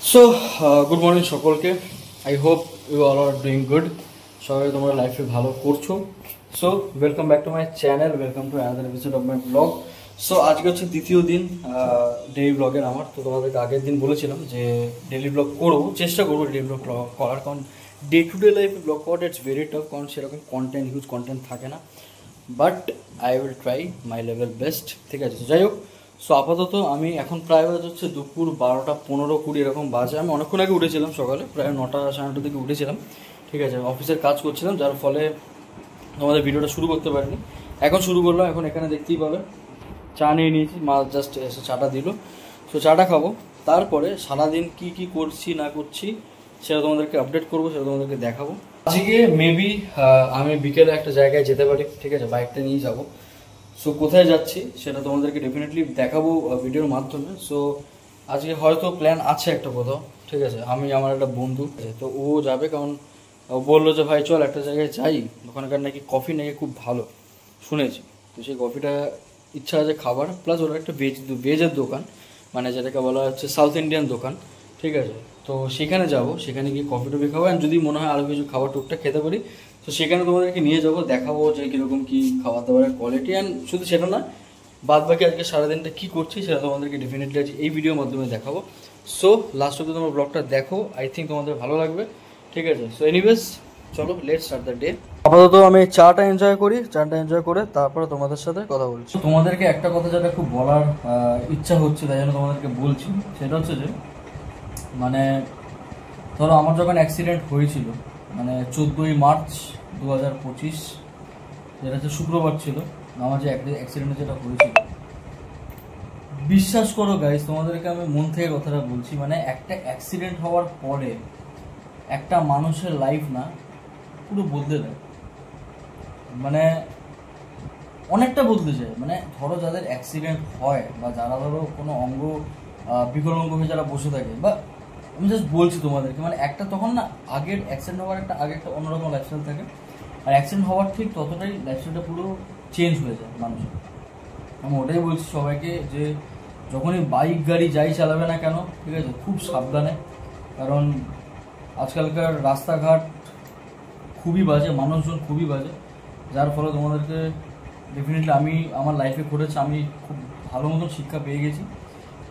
So good morning সকলকে। I hope you all are doing good. সবাই তোমরা লাইফে ভালো করছো। So welcome back to my channel, welcome to another episode of my blog. So আজকে হচ্ছে দ্বিতীয় দিন ডেইলি ব্লগের আমার। তো তোমাদেরকে আগের দিন বলেছিলাম যে ডেইলি ব্লগ করবো, চেষ্টা করবো ডেইলি ব্লগ করার, কারণ ডে টু ডে লাইফে ব্লগ করাটা ইটস ভেরি টাফ, কারণ সেরকম হিউজ কন্টেন্ট থাকে না। But I will try my level best, ঠিক আছে। যাই হোক, সো আপাতত আমি এখন প্রায় বাজে হচ্ছে দুপুর 12:15-20 এরকম বাজে। আমি অনেকক্ষণ আগে উঠেছিলাম, সকালে প্রায় 9টা সাড়ে 9টার দিকে উঠেছিলাম, ঠিক আছে। অফিসের কাজ করছিলাম, যার ফলে তোমাদের ভিডিওটা শুরু করতে পারিনি। এখন শুরু করলাম। এখন এখানে দেখতেই পাবে চা নিয়ে নিয়েছি, মা জাস্ট এসে চাটা দিল। সো চাটা খাবো, তারপরে সারাদিন কি কি করছি না করছি সেটা তোমাদেরকে আপডেট করবো, সেটা তোমাদেরকে দেখাবো। আজকে মেবি আমি বিকেলে একটা জায়গায় যেতে পারি, ঠিক আছে, বাইকটা নিয়ে যাবো। সো কোথায় যাচ্ছি সেটা তোমাদেরকে ডেফিনেটলি দেখাবো ভিডিওর মাধ্যমে। সো আজকে হয়তো প্ল্যান আছে একটা কোথাও, ঠিক আছে। আমি আমার একটা বন্ধু, তো ও যাবে, কারণ ও বললো যে ভাই চল একটা জায়গায় যাই, ওখানকার নাকি কফি নাকি খুব ভালো শুনেছি। তো সেই কফিটা ইচ্ছা আছে খাবার, প্লাস ওরা একটা ভেজের দোকান, মানে যেটাকে বলা হচ্ছে সাউথ ইন্ডিয়ান দোকান, ঠিক আছে। তো সেখানে যাব, সেখানে গিয়ে কফি টফি খাবো, অ্যান্ড যদি মনে হয় আরও কিছু খাবার টুকটাক খেতে পারি, তো সেখানে তোমাদেরকে নিয়ে যাবো, দেখাবো যে কীরকম কী খাবার দাবারের কোয়ালিটি। অ্যান্ড শুধু সেটা না, বাদ বাকি আজকে সারাদিনটা কী করছি সেটা তোমাদেরকে ডেফিনেটলি আজ এই ভিডিওর মাধ্যমে দেখাবো। সো লাস্ট অব্দি তোমার ব্লগটা দেখো, আই থিঙ্ক তোমাদের ভালো লাগবে, ঠিক আছে। সো এনিওয়েজ চলো, লেটস স্টার্ট দ্য ডে। আপাতত আমি চাটা এনজয় করে তারপরে তোমাদের সাথে কথা বলছি। তোমাদেরকে একটা কথা যেটা খুব বলার ইচ্ছা হচ্ছে, তাই জন্য তোমাদেরকে বলছি, সেটা হচ্ছে যে মানে ধরো আমার যখন অ্যাক্সিডেন্ট হয়েছিল, মানে 14ই মার্চ 2025, যেটা হচ্ছে শুক্রবার ছিল, আমার যে অ্যাক্সিডেন্টে যেটা হয়েছিল, বিশ্বাস করো গাইস, তোমাদেরকে আমি মন থেকে কথাটা বলছি, মানে একটা অ্যাক্সিডেন্ট হওয়ার পরে একটা মানুষের লাইফ না পুরো বদলে দেয়, মানে অনেকটা বদলে যায়। মানে ধরো যাদের অ্যাক্সিডেন্ট হয়, বা যারা ধরো কোনো অঙ্গ বিকলাঙ্গ হয়ে যারা বসে থাকে, বা আমি জাস্ট বলছি তোমাদেরকে, মানে একটা তখন না আগের অ্যাক্সিডেন্ট হওয়ার একটা অন্যরকম লাইফস্টাইল থাকে, আর অ্যাক্সিডেন্ট হওয়ার ঠিক ততটাই লাইফস্টাইলটা পুরো চেঞ্জ হয়ে যায় মানুষের। আমি ওটাই বলছি সবাইকে যে যখনই বাইক গাড়ি যাই চালাবে না কেন, ঠিক আছে, খুব সাবধানে, কারণ আজকালকার রাস্তাঘাট খুবই বাজে, মানুষজন খুবই বাজে, যার ফলে তোমাদেরকে ডেফিনেটলি আমি আমার লাইফে ঘটেছে, আমি খুব ভালো মতন শিক্ষা পেয়ে গেছি।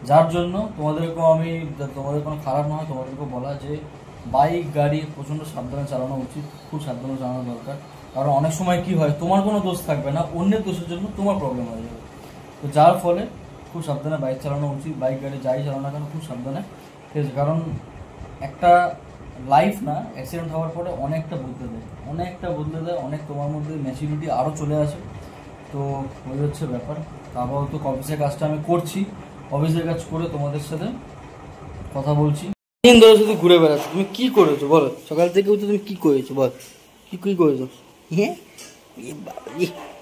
যার জন্য তোমাদেরকেও আমি, তোমাদের কোনো খারাপ না হয়, তোমাদেরকেও বলা যে বাইক গাড়ি প্রচণ্ড সাবধানে চালানো উচিত, খুব সাবধানে চালানো দরকার। কারণ অনেক সময় কি হয়, তোমার কোনো দোষ থাকবে না, অন্যের দোষের জন্য তোমার প্রবলেম হয়ে যাবে। তো যার ফলে খুব সাবধানে বাইক চালানো উচিত, বাইক গাড়ি যাই চালানো না কেন খুব সাবধানে, ঠিক আছে। কারণ একটা লাইফ না অ্যাক্সিডেন্ট হওয়ার পরে অনেকটা বদলে দেয়, অনেক তোমার মধ্যে ম্যাচুরিটি আরও চলে আসে। তো ওই হচ্ছে ব্যাপার। তারপর তো অফিসের কাজটা আমি করছি, অফিসের কাজ করে তোমাদের সাথে কথা বলছি। দিন ধরে শুধু ঘুরে বেড়াচ্ছো, তুমি কি করেছো বলো? সকাল থেকে উঠে তুমি কি করেছো বল, কি করেছো? হ্যাঁ,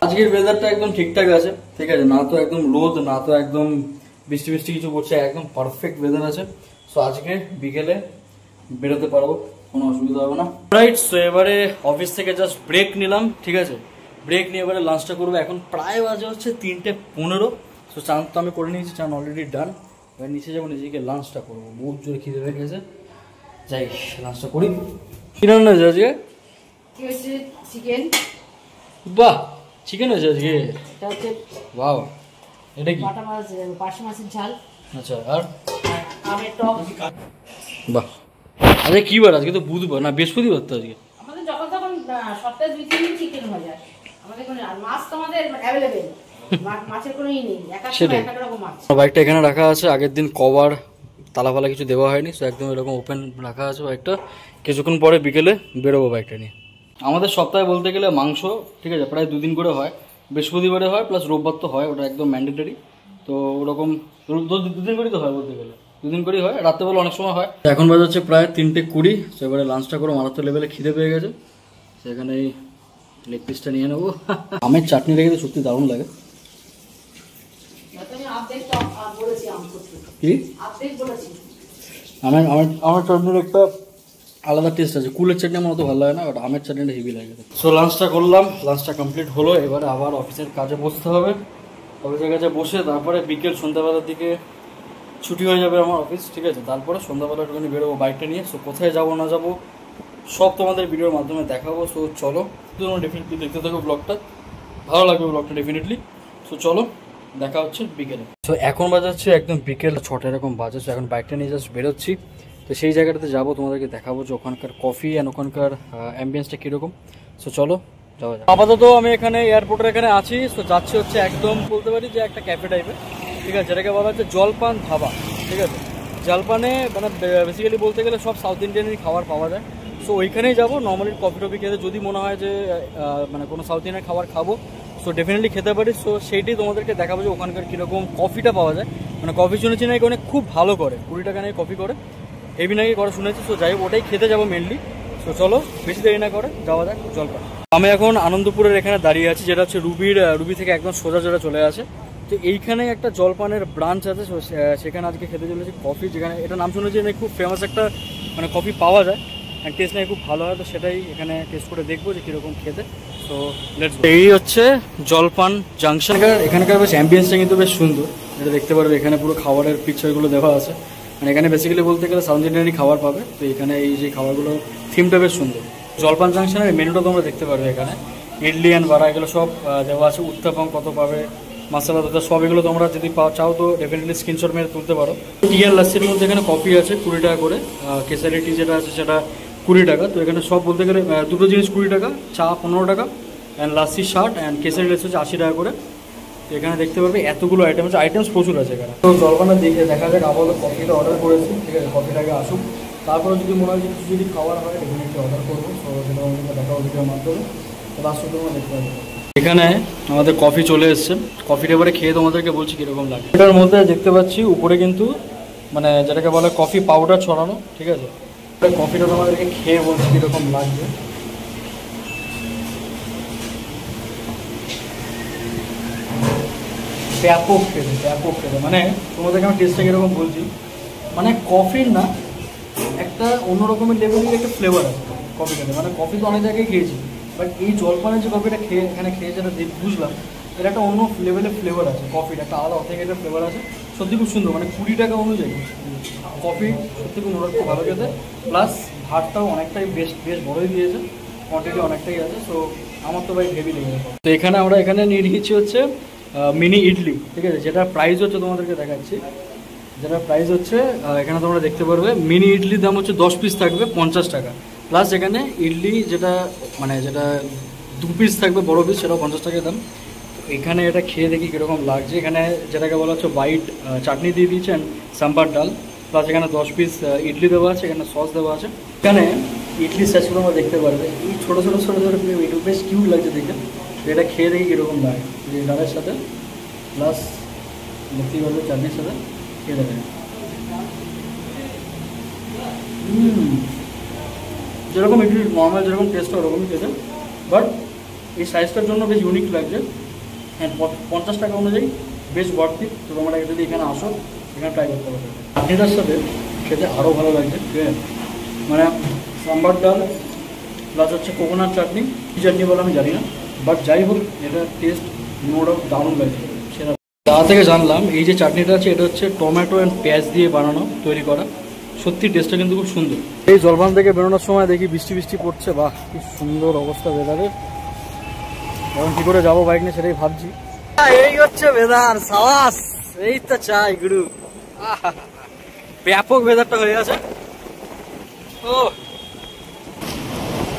আজকের ওয়েদারটা একদম ঠিকঠাক আছে, ঠিক আছে, না তো একদম রোদ, না তো একদম বৃষ্টি কিছু পড়ছে, একদম পারফেক্ট ওয়েদার আছে। সো আজকে বিকেলে বেরোতে পারবো, কোনো অসুবিধা হবে না। রাইট, সো এবারে অফিস থেকে জাস্ট ব্রেক নিলাম, ঠিক আছে, ব্রেক নিয়ে এবারে লাঞ্চটা করবো। এখন প্রায় বাজে হচ্ছে 3:15। সো চান তো আমি করে নিয়েছি, চান অলরেডি ডান। এবার নিচে যাবো, নিজেকে লাঞ্চটা করবো, বহুত জোরে খিদে হয়ে গেছে, যাই লাঞ্চটা করি। কি রান্না হয়েছে আজকে? চিকেন। বাহ, চিকেন হয়েছে আজকে, বাহ। এটা কি? পার্শে মাছের ঝাল। আচ্ছা, আর আমের টক। বাহ। আজকে কি বার? আজকে তো বুধবার, না বৃহস্পতিবার তো আজকে। আমাদের যখন তখন সপ্তাহে 2-3 দিন চিকেন হয় যায় আমাদের, কোনো মাছ তো আমাদের অ্যাভেলেবেল, মাছের কোনো ই নেই, এক এক রকম মাছ। বাইকটা এখানে রাখা আছে, আগের দিন কভার তালাফালা কিছু দেওয়া হয়নি, তো একদম এরকম ওপেন রাখা আছে বাইকটা। কিছুক্ষণ পরে বিকেলে বেরোবো বাইকটা নিয়ে। আমাদের সপ্তাহে বলতে গেলে মাংস, ঠিক আছে, প্রায় 2 দিন করে হয়, বৃহস্পতিবারে হয়, প্লাস রোববার তো হয়, ওটা একদম ম্যান্ডেটরি। তো ওরকম 2 দিন করেই তো হয়, বলতে গেলে 2 দিন করেই হয়, রাত্রেবেলা অনেক সময় হয়। এখন বাজে হচ্ছে প্রায় 3:20। তো এবারে লাঞ্চটা করে মারাত্মক লেভেলে খিদে পেয়ে গেছে, সেখানে এই লেগ পিসটা নিয়ে নেবো। আমের চাটনি রেখে তো সত্যি দারুণ লাগে। কি আমার চাটনির একটা আলাদা টেস্ট আছে, কুলের চাটনি আমার অত ভালো লাগে না, বাট আমের চাটনিটা হেভি লাগে। সো লাঞ্চটা করলাম, লাঞ্চটা কমপ্লিট হলো, এবারে আবার অফিসের কাজে বসতে হবে। অফিসের কাজে বসে তারপরে বিকেল সন্ধ্যাবেলার দিকে ছুটি হয়ে যাবে আমার অফিস, ঠিক আছে। তারপরে সন্ধ্যাবেলা একটুখানি বেরোবো বাইকটা নিয়ে। সো কোথায় যাবো না যাবো সব তোমাদের ভিডিওর মাধ্যমে দেখাবো। সো চলো, তোমরা ডেফিনেটলি দেখতে থাকো ব্লগটা, ভালো লাগবে ব্লগটা ডেফিনেটলি। সো চলো, দেখা হচ্ছে বিকেলে। সো এখন বাজাচ্ছে একদম বিকেল 6টা এরকম বাজে। সো এখন বাইকটা নিয়ে জাস্ট বেরোচ্ছি। তো সেই জায়গাটাতে যাবো, তোমাদেরকে দেখাবো যে ওখানকার কফি অ্যান্ড ওখানকার অ্যাম্বিয়েন্সটা কীরকম। সো চলো যাওয়া যায়। আপাতত আমি এখানে এয়ারপোর্টের এখানে আছি। সো যাচ্ছি হচ্ছে একদম বলতে পারি যে একটা ক্যাফে টাইপের, ঠিক আছে, যেটাকে বলা হচ্ছে জলপান ধাবা, ঠিক আছে। জলপানে মানে বেসিক্যালি বলতে গেলে সব সাউথ ইন্ডিয়ানেরই খাবার পাওয়া যায়। সো ওইখানেই যাবো নর্মালি কফি টফি খেতে, যদি মনে হয় যে মানে কোনো সাউথ ইন্ডিয়ান খাবার খাবো সো ডেফিনেটলি খেতে পারি। সো সেইটাই তোমাদেরকে দেখাবো যে ওখানকার কীরকম কফিটা পাওয়া যায়। মানে কফি শুনেছি নাকি অনেক খুব ভালো করে, 20 টাকা নাকি কফি করে, হেভি নাকি করে শুনেছি। সো যাই হোক, ওটাই খেতে যাবো মেনলি। সো চলো বেশি দেরি না করে যাওয়া যাক জলপান। আমি এখন আনন্দপুরের এখানে দাঁড়িয়ে আছি, যেটা হচ্ছে রুবি থেকে একদম সোজা সোজা চলে আসে। তো এইখানে একটা জলপানের ব্রাঞ্চ আছে, সেখানে আজকে খেতে চলেছি কফি, যেখানে এটা নাম শুনেছি নাকি খুব ফেমাস একটা মানে কফি পাওয়া যায়, অ্যান্ড টেস্ট নাকি খুব ভালো হয়। তো সেটাই এখানে টেস্ট করে দেখবো যে কীরকম খেতে। So let's go. এই হচ্ছে জলপান জাংশন। এখানকার বেশ অ্যাম্বিয়েন্সটা কিন্তু বেশ সুন্দর, যেটা দেখতে পারবে। এখানে পুরো খাবারের পিকচারগুলো দেওয়া আছে। মানে এখানে বেসিক্যালি বলতে গেলে সাউথ ইন্ডিয়ানই খাবার পাবে। তো এখানে এই যে খাবারগুলো থিমটা বেশ সুন্দর। জলপান জাংশনের মেনুটা তোমরা দেখতে পারবে। এখানে ইডলি অ্যান্ড বড়া এগুলো সব দেওয়া আছে। উত্তাপাম কত পাবে, মশলা দোসা, সব এগুলো তোমরা যদি চাও তো ডেফিনেটলি স্ক্রিনশট মেরে তুলতে পারো। টি আর লাস্সির মধ্যে এখানে কফি আছে 20 টাকা করে, কেসারি টি যেটা আছে সেটা 20 টাকা। তো এখানে সব বলতে গেলে দুটো জিনিস 20 টাকা, চা 15 টাকা, অ্যান্ড লাস্সি 60, অ্যান্ড কেসারি লাস্সি হচ্ছে 80 টাকা করে। তো এখানে দেখতে পারবে এতগুলো আইটেম আছে, আইটেমস প্রচুর আছে এখানে। তো জলপানটা দেখে দেখা যাক। আপাতত কফিটা অর্ডার করেছি, ঠিক আছে, কফিটাকে আসুক। তারপরে যদি মনে হয় কিছু যদি খাবার হয় ডেফিনেটলি অর্ডার করবো। তো সেটা আমাদেরকে দেখাবো ভিডিওর মাধ্যমে। তো লাস্ট তোমরা দেখতে পাবো। এখানে আমাদের কফি চলে এসছে, কফিটা এবারে খেয়ে তোমাদেরকে বলছি কীরকম লাগে। এটার মধ্যে দেখতে পাচ্ছি উপরে কিন্তু মানে যেটাকে বলে কফি পাউডার ছড়ানো, ঠিক আছে। কফিটা তোমাদেরকে খেয়ে বলছি কীরকম লাগবে। ব্যাপক খেতে মানে তোমাদেরকে আমি টেস্টটা কীরকম বলছি। মানে কফির না একটা অন্য রকমের লেভেলের একটা ফ্লেভার আছে কফিটাতে। মানে কফি তো অনেক জায়গায় খেয়েছি, বাট এই জলপানের যে কফিটা এখানে খেয়ে যেটা বুঝলাম, এটা একটা অন্য লেভেলের ফ্লেভার আছে। কফির একটা আলাদা অথেন্টিক ফ্লেভার আছে, সত্যি খুব সুন্দর। মানে 20 টাকা অনুযায়ী কফি সত্যি খুব খুব ভালো খেতে। প্লাস ভাতটাও অনেকটাই বেশ বড়োই দিয়েছে, কোয়ান্টিটি অনেকটাই আছে। সো আমার তো ভাই হেভি লেগে গেছে। তো আমরা এখানে নিয়ে নিয়েছি হচ্ছে মিনি ইডলি, ঠিক আছে, যেটা প্রাইস হচ্ছে তোমাদেরকে দেখাচ্ছি। যেটা প্রাইস হচ্ছে এখানে তোমরা দেখতে পারবে মিনি ইডলির দাম হচ্ছে 10 পিস থাকবে 50 টাকা। প্লাস এখানে ইডলি যেটা 2 পিস থাকবে বড় পিস, সেটাও 50 টাকার দাম। এখানে এটা খেয়ে দেখি কীরকম লাগছে। এখানে যেটাকে বলা হচ্ছে হোয়াইট চাটনি দিয়ে দিয়েছেন, সাম্বার ডাল, প্লাস এখানে 10 পিস ইডলি দেওয়া আছে, এখানে সস দেওয়া আছে। এখানে ইডলি সাইজগুলো আমরা দেখতে পারবে, এই ছোটো ছোটো বেশ কিউট লাগছে দেখে। এটা খেয়ে দেখি কীরকম লাগে যে ডালের সাথে, প্লাস দেখতেই পারবে চাটনির সাথে খেয়ে দেবে। যেরকম ইডলি নর্মাল যেরকম টেস্ট হয় ওরকমই খেতে, বাট এই সাইজটার জন্য বেশ ইউনিক লাগছে। হ্যাঁ, 50 টাকা অনুযায়ী বেশ ওয়ার্থি। তো তোমরা যদি এখানে আসো এখানে ট্রাই করতে পারবে। চাটনিটার সাথে খেতে আরও ভালো লাগছে, ঠিক আছে। মানে সাম্বার ডাল প্লাস হচ্ছে কোকোনাট চাটনি, কী চাটনি বলে আমি জানি না, বাট যাই হোক এটা টেস্ট নো ডাউট দারুণ লাগছে। সেটা তা থেকে জানলাম এই যে চাটনিটা আছে এটা হচ্ছে টমেটো অ্যান্ড পেঁয়াজ দিয়ে বানানো, তৈরি করা। সত্যি টেস্টটা কিন্তু খুব সুন্দর। এই জলপান থেকে বেরোনোর সময় দেখি বৃষ্টি পড়ছে, বাহ কি সুন্দর অবস্থা ওয়েদারের। এখন কী করে যাবো বাইক নিয়ে সেটাই ভাবছি। এই হচ্ছে ওয়েদার, সাবাস, এই তো চাই গুরু। ব্যাপক ওয়েদারটা হয়ে আছে। ও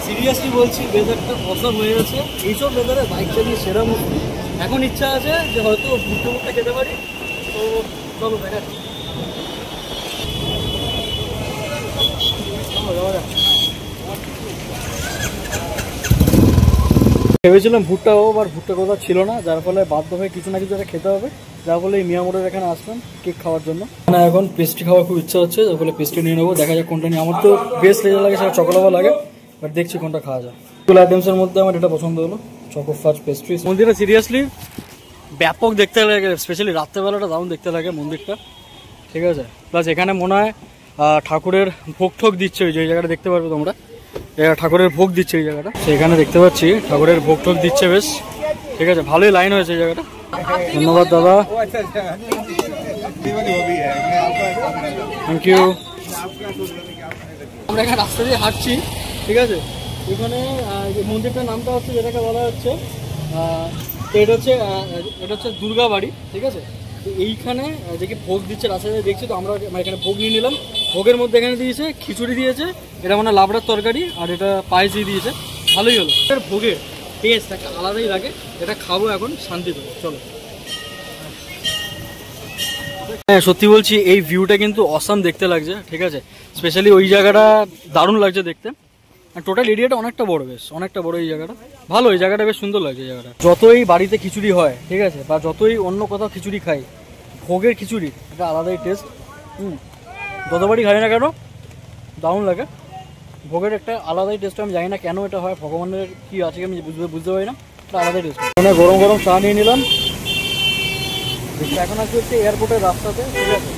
সিরিয়াসলি বলছি, ওয়েদারটা অসম হয়ে গেছে। এইসব ওয়েদারে বাইক চালিয়ে সেরা মুক্তি। এখন ইচ্ছা আছে যে হয়তো ভুট্টা খেতে পারি। তো চলো দেখাচ্ছি। ভেবেছিলাম ভুট্টা হোক, আর ভুট্টা কথা ছিল না, যার ফলে বাধ্য হয়ে কিছু না কিছু একটা খেতে হবে। যার ফলে এই মিয়ামোড়ের এখানে আসলাম কেক খাওয়ার জন্য। মানে এখন পেস্ট্রি খাওয়ার খুব ইচ্ছা হচ্ছে, যার ফলে পেস্ট্রি নিয়ে নেবো। দেখা যাক কোনটা নিয়ে। আমার তো বেস্ট লেজার লাগে সেটা চকোলাভা লাগে, বাট দেখছি কোনটা খাওয়া যায়। এগুলো আইটেমসের মধ্যে আমার এটা পছন্দ হলো, চকো ফাজ পেস্ট্রি। মন্দিরটা সিরিয়াসলি ব্যাপক দেখতে লাগে, স্পেশালি রাত্রেবেলাটা দারুণ দেখতে লাগে মন্দিরটা, ঠিক আছে। প্লাস এখানে মনে হয় ঠাকুরের ভোগ ঠোক দিচ্ছে, ওই যে জায়গাটা দেখতে পারবে তোমরা, ঠাকুরের ভোগ দিচ্ছে এই জায়গাটা। সেখানে দেখতে পাচ্ছি ঠাকুরের ভোগ ঠোক দিচ্ছে বেশ, ঠিক আছে। ভালোই লাইন হয়েছে এই জায়গাটা। ধন্যবাদ দাদা। Thank you. আমরা এখানে রাস্তা দিয়ে হাঁটছি, ঠিক আছে। এখানে যে মন্দিরটার নামটা হচ্ছে, যেটাকে বলা হচ্ছে তো এটা হচ্ছে দুর্গা বাড়ি, ঠিক আছে। তো এইখানে যে কি ভোগ দিচ্ছে রাস্তায় দেখছি, তো আমরা এখানে ভোগ নিয়ে নিলাম। ভোগের মধ্যে এখানে দিয়েছে খিচুড়ি দিয়েছে, এটা মানে লাবড়ার তরকারি, আর এটা পায়েস দিয়ে দিয়েছে। ভালোই হলো। ভোগের টেস্ট একটা আলাদাই লাগে, এটা খাবো এখন শান্তি করে। চলো। হ্যাঁ সত্যি বলছি, এই ভিউটা কিন্তু অসাম দেখতে লাগছে, ঠিক আছে। স্পেশালি ওই জায়গাটা দারুণ লাগছে দেখতে। টোটাল এরিয়াটা অনেকটা বড়, বেশ অনেকটা বড় এই জায়গাটা। ভালো, এই জায়গাটা বেশ সুন্দর লাগছে। এই জায়গাটা যতই বাড়িতে খিচুড়ি হয়, ঠিক আছে, বা যতই অন্য কোথাও খিচুড়ি খাই, ভোগের খিচুড়ি একটা আলাদাই টেস্ট। যতবারই খাই না কেন দারুণ লাগে। ভোগের একটা আলাদাই টেস্ট। আমি জানি না কেন এটা হয়, ভগবানের কি আছে আমি বুঝতে পারি না, একটা আলাদাই টেস্ট। মানে গরম গরম চা নিয়ে নিলাম। এখন আজকে হচ্ছে এয়ারপোর্টের রাস্তাতে, ঠিক আছে।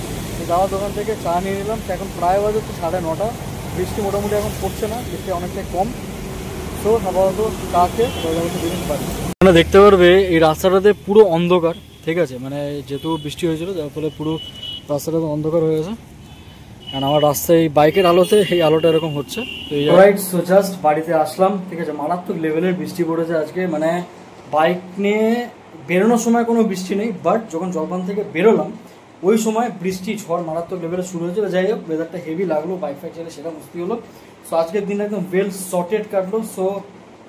যাওয়ার দোকান থেকে চা নিয়ে নিলাম। এখন প্রায় বাজে হচ্ছে 9:30। বৃষ্টি মোটামুটি এখন পড়ছে না, বৃষ্টি অনেকটাই কম। তো আপাতত চা খেয়ে বেরোতে পারি। মানে দেখতে পারবে এই রাস্তাটাতে পুরো অন্ধকার, ঠিক আছে। মানে যেহেতু বৃষ্টি হয়েছিল, যার ফলে পুরো রাস্তাটাতে অন্ধকার হয়ে গেছে। কারণ আমার রাস্তায় বাইকের আলোতে এই আলোটা এরকম হচ্ছে। তো রাইট, সো জাস্ট বাড়িতে আসলাম, ঠিক আছে। মারাত্মক লেভেলের বৃষ্টি পড়েছে আজকে। মানে বাইক নিয়ে বেরোনোর সময় কোনো বৃষ্টি নেই, বাট যখন জলপান থেকে বেরোলাম ওই সময় বৃষ্টি ঝড় মারাত্মক লেভেলে শুরু হয়েছিল। যাই হোক, ওয়েদারটা হেভি লাগলো, বাইক ফাইক চাইলে সেটা মুশকিল হলো। সো আজকের দিন একদম ওয়েল সর্টেড কাটলো। সো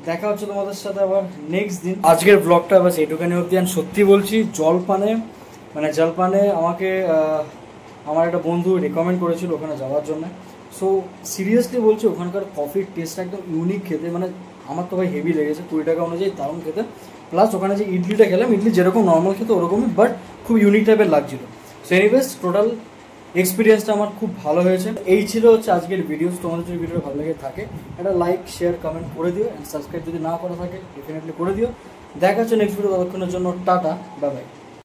দেখা হচ্ছে তোমাদের সাথে আবার নেক্সট দিন। আজকের ব্লগটা বাস এইটুখানি অবধি। আর সত্যি বলছি, জলপানে আমাকে আমার একটা বন্ধু রেকমেন্ড করেছিল ওখানে যাওয়ার জন্য। সো সিরিয়াসলি বলছি, ওখানকার কফির টেস্টটা একদম ইউনিক খেতে। মানে আমার তো ভাই হেভি লেগেছে, 20 টাকা অনুযায়ী দারুণ খেতে। প্লাস ওখানে যে ইডলিটা খেলাম, ইডলি যেরকম নর্মাল খেতে ওরকমই, বাট খুব ইউনিক টাইপের লাগছিল। সো এনিওয়েজ, টোটাল এক্সপিরিয়েন্সটা আমার খুব ভালো হয়েছে। এই ছিল হচ্ছে আজকের ভিডিও। তোমাদের যদি ভিডিও ভালো লেগে থাকে একটা লাইক, শেয়ার, কমেন্ট করে দিও। অ্যান্ড সাবস্ক্রাইব যদি না করা থাকে ডেফিনেটলি করে দিও। দেখা হচ্ছে নেক্সট ভিডিও। ততক্ষণের জন্য টাটা, বাই বাই।